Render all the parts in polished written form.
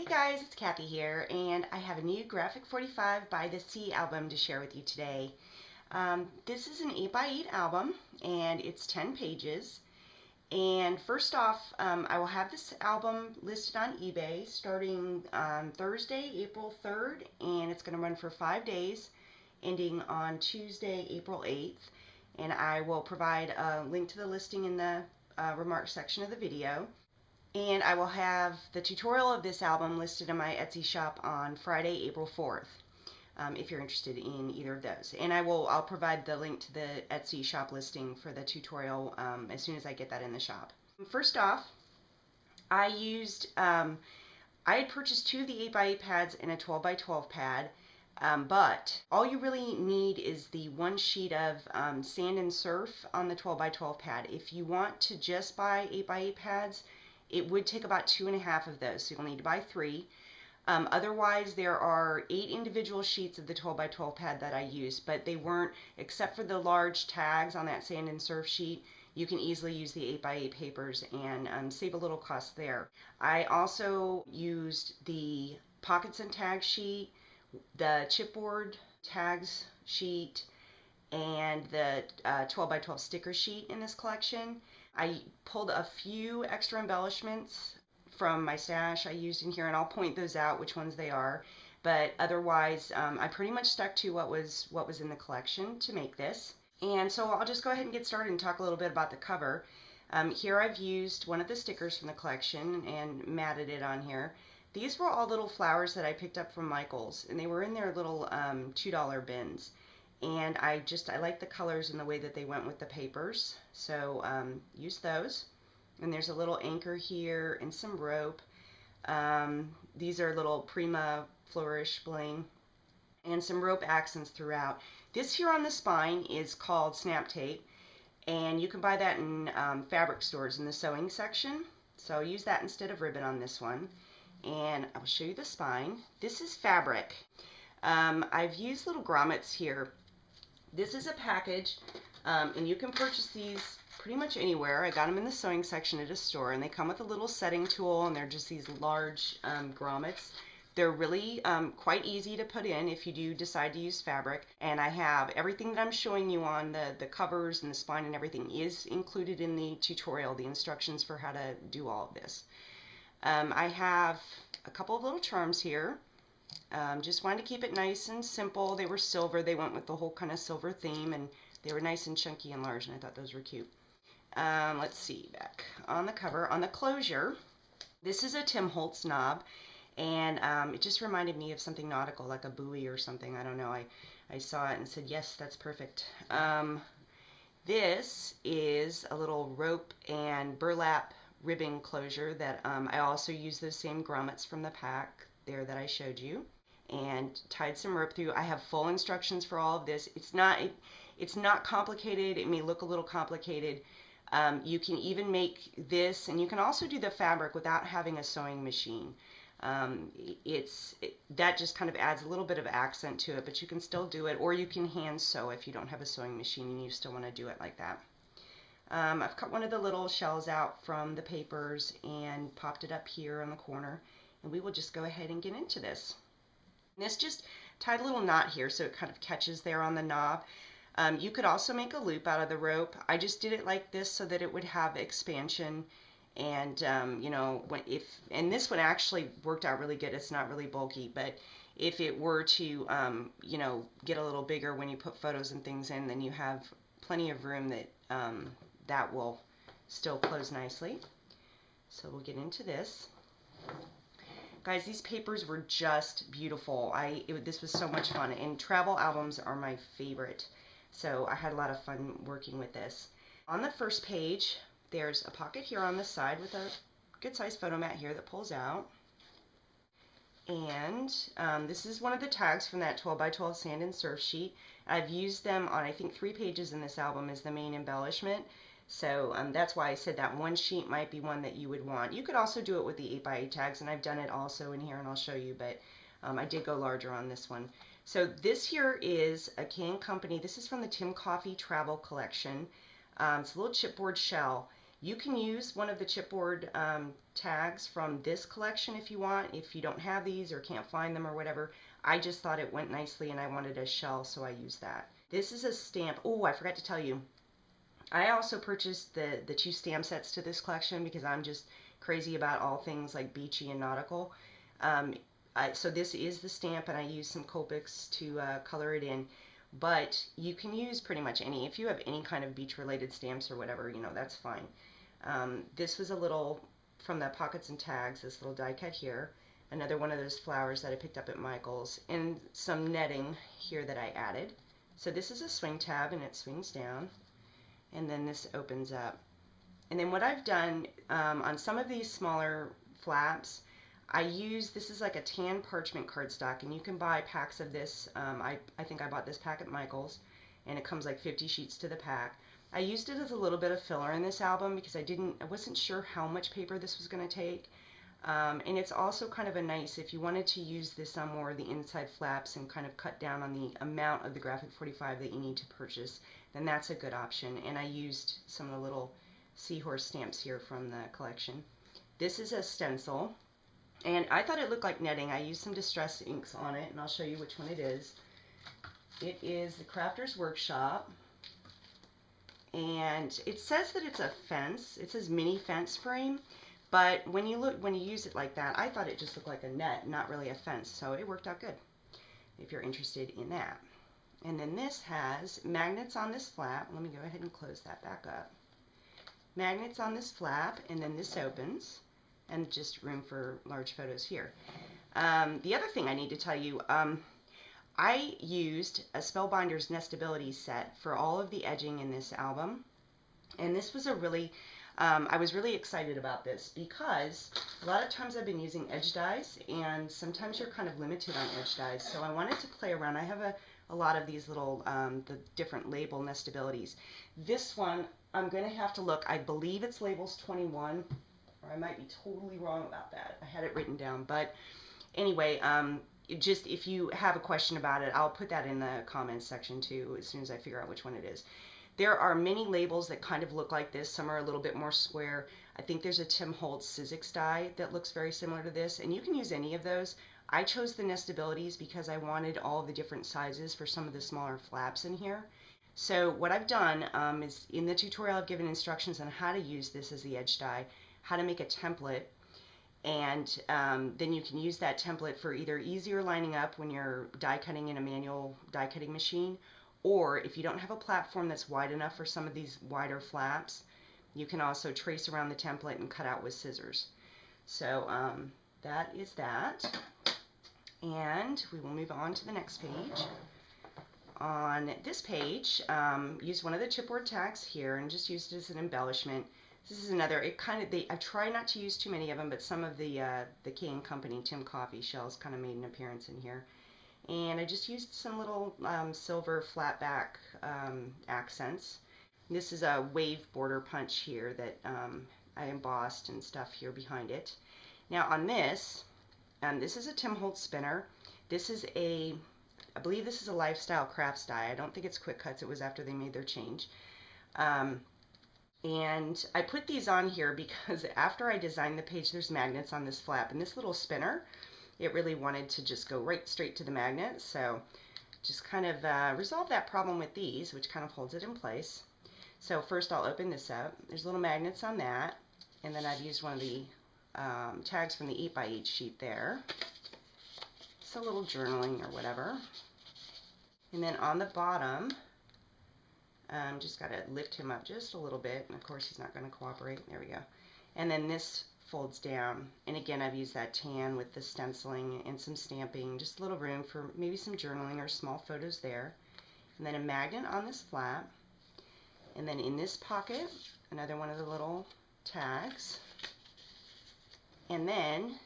Hey guys, it's Kathy here, and I have a new Graphic45 by the Sea album to share with you today. This is an 8x8 album, and it's 10 pages. And first off, I will have this album listed on eBay starting Thursday, April 3rd, and it's going to run for 5 days, ending on Tuesday, April 8th. And I will provide a link to the listing in the remarks section of the video. And I will have the tutorial of this album listed in my Etsy shop on Friday, April 4th, if you're interested in either of those. And I'll provide the link to the Etsy shop listing for the tutorial as soon as I get that in the shop. First off, I had purchased 2 of the 8x8 pads and a 12x12 pad, but all you really need is the 1 sheet of sand and surf on the 12x12 pad. If you want to just buy 8x8 pads, it would take about 2.5 of those, so you'll need to buy 3. Otherwise, there are 8 individual sheets of the 12x12 pad that I used, but they weren't, except for the large tags on that sand and surf sheet, you can easily use the 8x8 papers and save a little cost there. I also used the pockets and tags sheet, the chipboard tags sheet, and the 12x12 sticker sheet in this collection. I pulled a few extra embellishments from my stash I used in here, and I'll point those out which ones they are, but otherwise I pretty much stuck to what was in the collection to make this. And so I'll just go ahead and get started and talk a little bit about the cover. Here I've used one of the stickers from the collection and matted it on here. These were all little flowers that I picked up from Michael's, and they were in their little $2 bins. And I like the colors and the way that they went with the papers, so use those. And there's a little anchor here and some rope. These are little Prima Flourish bling and some rope accents throughout. This here on the spine is called snap tape, and you can buy that in fabric stores in the sewing section. So use that instead of ribbon on this one. And I'll show you the spine. This is fabric. I've used little grommets here. This is a package, and you can purchase these pretty much anywhere. I got them in the sewing section at a store, and they come with a little setting tool, and they're just these large grommets. They're really quite easy to put in if you do decide to use fabric, and I have everything that I'm showing you on the covers and the spine and everything is included in the tutorial, the instructions for how to do all of this. I have a couple of little charms here. Just wanted to keep it nice and simple. They were silver. They went with the whole kind of silver theme, and they were nice and chunky and large, and I thought those were cute. Let's see, back on the cover, on the closure, this is a Tim Holtz knob, and it just reminded me of something nautical, like a buoy or something. I don't know. I saw it and said, yes, that's perfect. This is a little rope and burlap ribbon closure that I also use those same grommets from the pack there that I showed you, and tied some rope through. I have full instructions for all of this. It's not complicated. It may look a little complicated. You can even make this, and you can also do the fabric without having a sewing machine. That just kind of adds a little bit of accent to it, but you can still do it, or you can hand sew if you don't have a sewing machine and you still want to do it like that. I've cut one of the little shells out from the papers and popped it up here on the corner, and we will just go ahead and get into this. And this just tied a little knot here so it kind of catches there on the knob. You could also make a loop out of the rope. I just did it like this so that it would have expansion, and you know, and this one actually worked out really good. It's not really bulky, but if it were to you know, get a little bigger when you put photos and things in, then you have plenty of room that will still close nicely. So we'll get into this. Guys, these papers were just beautiful. This was so much fun, and travel albums are my favorite. So I had a lot of fun working with this. On the first page, there's a pocket here on the side with a good sized photo mat here that pulls out. And this is one of the tags from that 12x12 sand and surf sheet. I've used them on, I think, 3 pages in this album as the main embellishment. So that's why I said that 1 sheet might be one that you would want. You could also do it with the 8x8 tags, and I've done it also in here, and I'll show you, but I did go larger on this one. So this here is a Can Company. This is from the Tim Coffee Travel Collection. It's a little chipboard shell, You can use one of the chipboard tags from this collection if you want, if you don't have these or can't find them or whatever. I just thought it went nicely and I wanted a shell, so I used that. This is a stamp. Oh, I forgot to tell you. I also purchased the 2 stamp sets to this collection because I'm just crazy about all things like beachy and nautical. So this is the stamp, and I used some Copics to color it in. But you can use pretty much any. If you have any kind of beach-related stamps or whatever, you know, that's fine. This was a little, from the Pockets and Tags, this little die cut here. Another one of those flowers that I picked up at Michael's. And some netting here that I added. So this is a swing tab, and it swings down. And then this opens up. And then what I've done on some of these smaller flaps, this is like a tan parchment cardstock, and you can buy packs of this. I think I bought this pack at Michael's, and it comes like 50 sheets to the pack. I used it as a little bit of filler in this album because I wasn't sure how much paper this was going to take. And it's also kind of a nice, if you wanted to use this on more of the inside flaps and kind of cut down on the amount of the Graphic45 that you need to purchase, then that's a good option. And I used some of the little seahorse stamps here from the collection. This is a stencil, and I thought it looked like netting. I used some distress inks on it, and I'll show you which one it is. It is the Crafter's Workshop, and it says that it's a fence. It says mini fence frame, but when you use it like that, I thought it just looked like a net, not really a fence, so it worked out good if you're interested in that. And then this has magnets on this flap. Let me go ahead and close that back up. Magnets on this flap, and then this opens, and just room for large photos here. The other thing I need to tell you, I used a Spellbinder's Nestability set for all of the edging in this album, and this was a really, I was really excited about this because a lot of times I've been using edge dies, and sometimes you're kind of limited on edge dies, so I wanted to play around. I have a lot of these little, the different label nestabilities. This one, I'm going to have to look. I believe it's labels 21, or I might be totally wrong about that. I had it written down, but anyway, just if you have a question about it, I'll put that in the comments section too as soon as I figure out which one it is. There are many labels that kind of look like this. Some are a little bit more square. I think there's a Tim Holtz Sizzix die that looks very similar to this, and you can use any of those. I chose the nestabilities because I wanted all the different sizes for some of the smaller flaps in here. So what I've done is in the tutorial I've given instructions on how to use this as the edge die, how to make a template, and then you can use that template for either easier lining up when you're die cutting in a manual die cutting machine, or if you don't have a platform that's wide enough for some of these wider flaps, you can also trace around the template and cut out with scissors. So that is that, and we will move on to the next page. On this page, use one of the chipboard tags here and just use it as an embellishment. This is another, I try not to use too many of them, but some of the King Company Tim Coffee shells kind of made an appearance in here. And I just used some little silver flat back accents. This is a wave border punch here that I embossed and stuff here behind it. Now on this, this is a Tim Holtz Spinner. This is I believe this is a Lifestyle Crafts die. I don't think it's Quick Cuts. It was after they made their change. And I put these on here because after I designed the page, there's magnets on this flap. And this little spinner, it really wanted to just go right straight to the magnet. So just kind of resolve that problem with these, which kind of holds it in place. So first I'll open this up. There's little magnets on that. And then I've used one of the tags from the 8x8 sheet there. It's a little journaling or whatever. And then on the bottom, just got to lift him up just a little bit, and of course he's not going to cooperate. There we go. And then this folds down, and again I've used that tan with the stenciling and some stamping, just a little room for maybe some journaling or small photos there. And then a magnet on this flap, and then in this pocket another one of the little tags, and then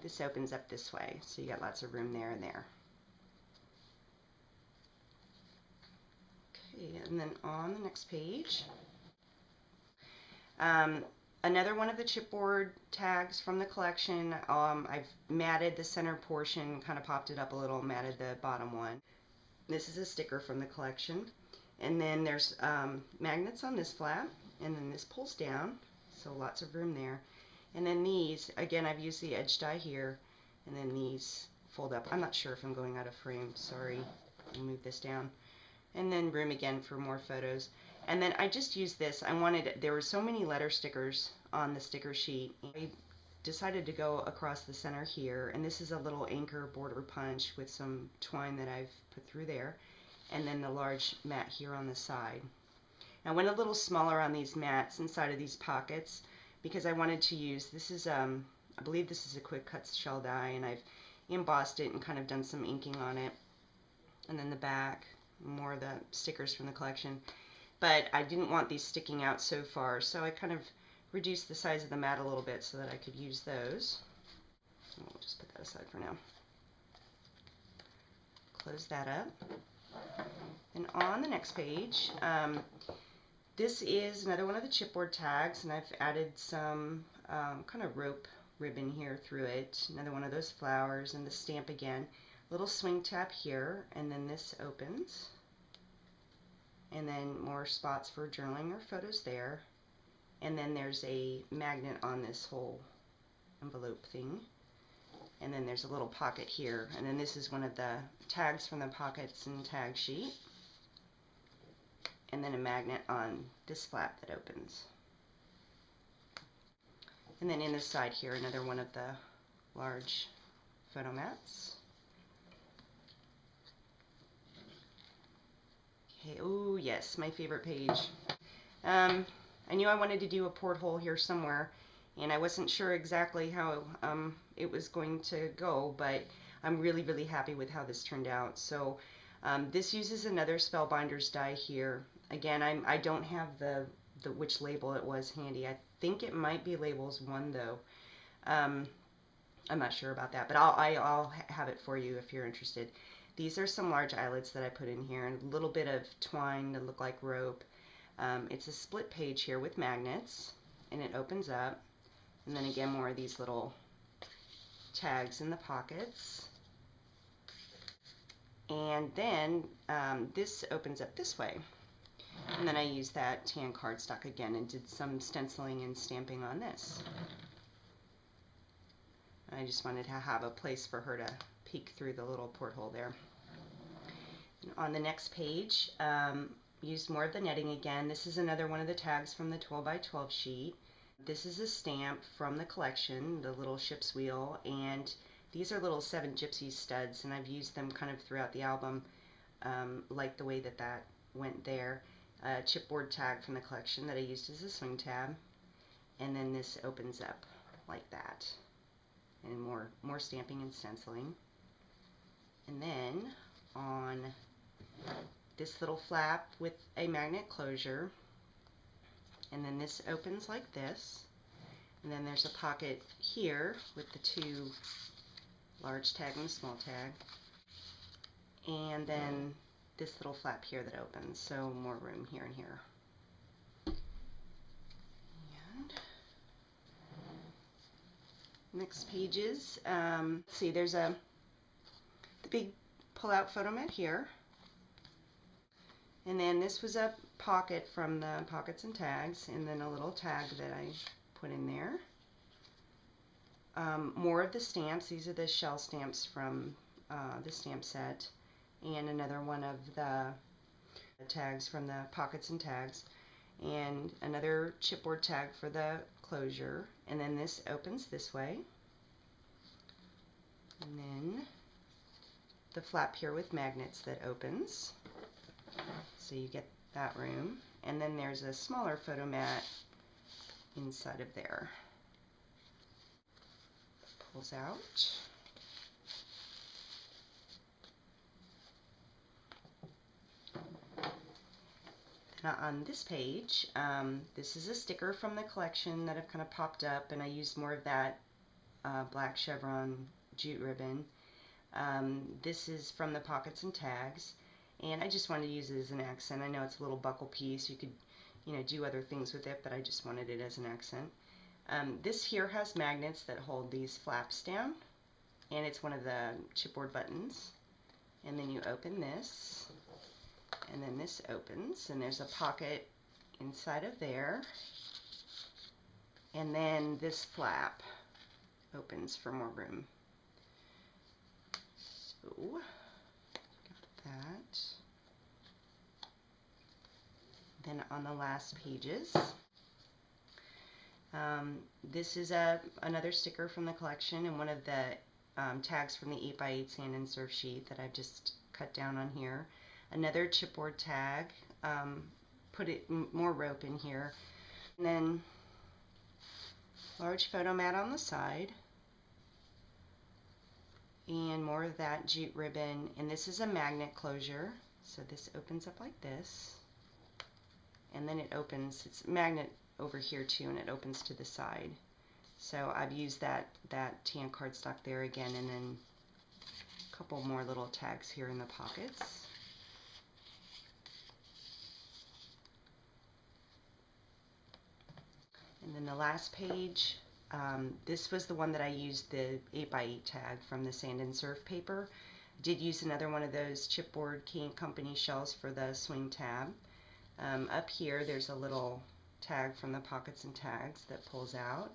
this opens up this way, so you got lots of room there and there. Okay, and then on the next page, another one of the chipboard tags from the collection. I've matted the center portion, kind of popped it up a little, matted the bottom one. This is a sticker from the collection. And then there's magnets on this flap, and then this pulls down, so lots of room there. And then these, again, I've used the edge die here, and then these fold up. I'm not sure if I'm going out of frame, sorry. I'll move this down. And then room again for more photos. And then I just used this. There were so many letter stickers on the sticker sheet. I decided to go across the center here, and this is a little anchor border punch with some twine that I've put through there, and then the large mat here on the side. I went a little smaller on these mats inside of these pockets because I wanted to use, this is, I believe this is a quick cut shell die, and I've embossed it and kind of done some inking on it. And then the back, more of the stickers from the collection. But I didn't want these sticking out so far, so I kind of reduced the size of the mat a little bit so that I could use those. We'll just put that aside for now. Close that up. And on the next page, this is another one of the chipboard tags, and I've added some kind of rope ribbon here through it. Another one of those flowers, and the stamp again. Little swing tab here, and then this opens. And then more spots for journaling or photos there. And then there's a magnet on this whole envelope thing. And then there's a little pocket here. And then this is one of the tags from the pockets and tag sheet. And then a magnet on this flap that opens. And then in the side here, another one of the large photo mats. Okay, oh yes, my favorite page. I knew I wanted to do a porthole here somewhere, and I wasn't sure exactly how it was going to go, but I'm really, really happy with how this turned out. So this uses another Spellbinders die here. Again, I don't have the which label it was handy. I think it might be labels 1 though. I'm not sure about that, but I'll have it for you if you're interested. These are some large eyelets that I put in here, and a little bit of twine to look like rope. It's a split page here with magnets, and it opens up. And then again, more of these little tags in the pockets. And then this opens up this way. And then I used that tan cardstock again and did some stenciling and stamping on this. I just wanted to have a place for her to peek through the little porthole there. And on the next page, used more of the netting again. This is another one of the tags from the 12 by 12 sheet. This is a stamp from the collection, the little ship's wheel, and these are little 7 gypsy studs, and I've used them kind of throughout the album, like the way that that went there. A chipboard tag from the collection that I used as a swing tab, and then this opens up like that, and more stamping and stenciling. And then on this little flap with a magnet closure, and then this opens like this, and then there's a pocket here with the 2 large tag and a small tag, and then this little flap here that opens, so more room here and here. And next pages, let's see, there's the big pull-out photo mat here, and then this was a pocket from the pockets and tags, and then a little tag that I put in there. More of the stamps. These are the shell stamps from the stamp set, and another one of the tags from the pockets and tags, and another chipboard tag for the closure. And then this opens this way, and then the flap here with magnets that opens, so you get that room. And then there's a smaller photo mat inside of there. Pulls out. Now on this page, this is a sticker from the collection that have kind of popped up, and I used more of that black chevron jute ribbon. This is from the pockets and tags, and I just wanted to use it as an accent. I know it's a little buckle piece. You could, do other things with it, but I just wanted it as an accent. This here has magnets that hold these flaps down, and it's one of the chipboard buttons. And then you open this, and then this opens, and there's a pocket inside of there. And then this flap opens for more room. So, got that. Then on the last pages, this is another sticker from the collection, and one of the tags from the 8x8 sand and surf sheet that I've just cut down on here. Another chipboard tag, put more rope in here, and then large photo mat on the side, and more of that jute ribbon. And this is a magnet closure, so this opens up like this, and then it opens, it's a magnet over here too, and it opens to the side. So I've used that tan cardstock there again, and then a couple more little tags here in the pockets. And then the last page, this was the one that I used the 8x8 tag from the Sand and Surf paper. Did use another one of those chipboard King Company shells for the swing tab. Up here there's a little tag from the Pockets and Tags that pulls out,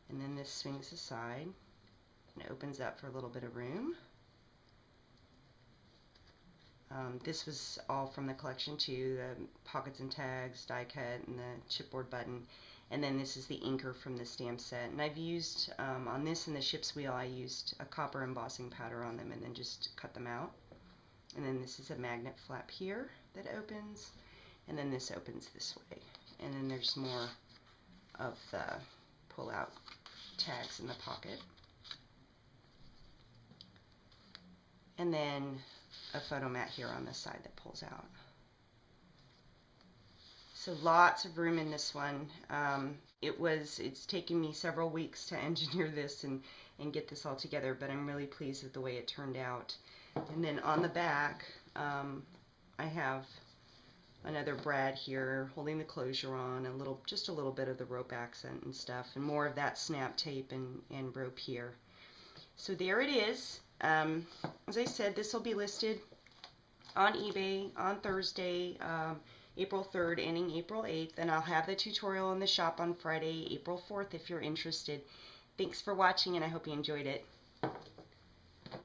and then this swings aside and opens up for a little bit of room. This was all from the collection too, the Pockets and Tags, die cut, and the chipboard button. And then this is the inker from the stamp set. And I've used, on this and the ship's wheel, I used a copper embossing powder on them and then just cut them out. And then this is a magnet flap here that opens, and then this opens this way. And then there's more of the pull-out tags in the pocket. And then a photo mat here on the side that pulls out. So lots of room in this one. It's taken me several weeks to engineer this and get this all together, but I'm really pleased with the way it turned out. And then on the back, I have another brad here holding the closure on, just a little bit of the rope accent and stuff, and more of that snap tape and rope here. So there it is. As I said, this will be listed on eBay on Thursday, April 3rd, ending April 8th, and I'll have the tutorial in the shop on Friday, April 4th if you're interested. Thanks for watching, and I hope you enjoyed it.